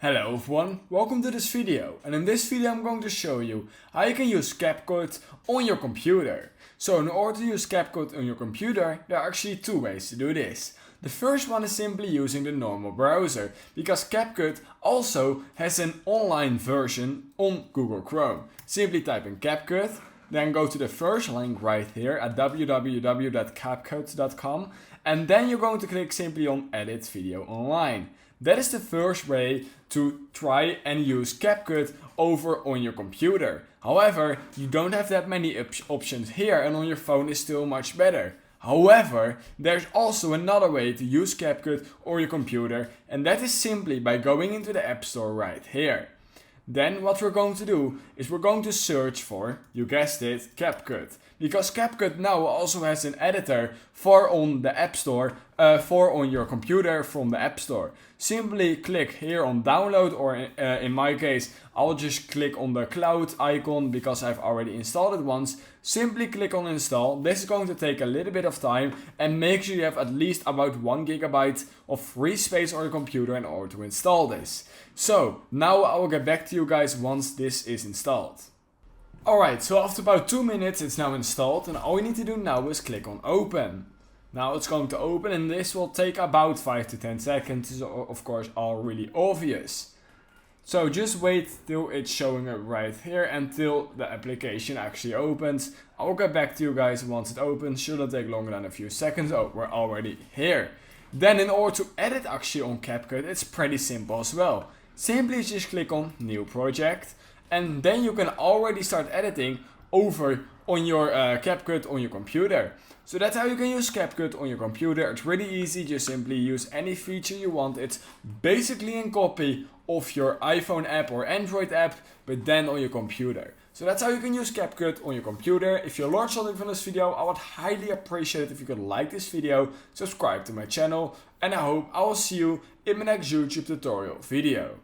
Hello everyone, welcome to this video, and in this video I'm going to show you how you can use CapCut on your computer. So in order to use CapCut on your computer, there are actually two ways to do this. The first one is simply using the normal browser, because CapCut also has an online version on Google Chrome. Simply type in CapCut, then go to the first link right here at www.capcut.com, and then you're going to click simply on Edit Video Online. That is the first way to try and use CapCut over on your computer. However, you don't have that many options here, and on your phone is still much better. However, there's also another way to use CapCut on your computer, and that is simply by going into the App Store right here. Then what we're going to do is we're going to search for, you guessed it, CapCut. Because CapCut now also has an editor for on the App Store, for on your computer from the App Store. Simply click here on download, or in my case, I'll just click on the cloud icon because I've already installed it once. Simply click on install. This is going to take a little bit of time, and make sure you have at least about 1 GB of free space on your computer in order to install this. So now I will get back to you guys once this is installed. Alright, so after about 2 minutes it's now installed, and all you need to do now is click on open. Now it's going to open, and this will take about 5 to 10 seconds, so of course all really obvious. So just wait till it's showing up right here until the application actually opens. I will get back to you guys once it opens. Shouldn't take longer than a few seconds. Oh, we're already here. Then in order to edit actually on CapCut, it's pretty simple as well. Simply just click on new project, and then you can already start editing over on your CapCut on your computer. So that's how you can use CapCut on your computer. It's really easy, just simply use any feature you want. It's basically a copy of your iPhone app or Android app, but then on your computer. So that's how you can use CapCut on your computer. If you learned something from this video, I would highly appreciate it if you could like this video, subscribe to my channel, and I hope I will see you in my next YouTube tutorial video.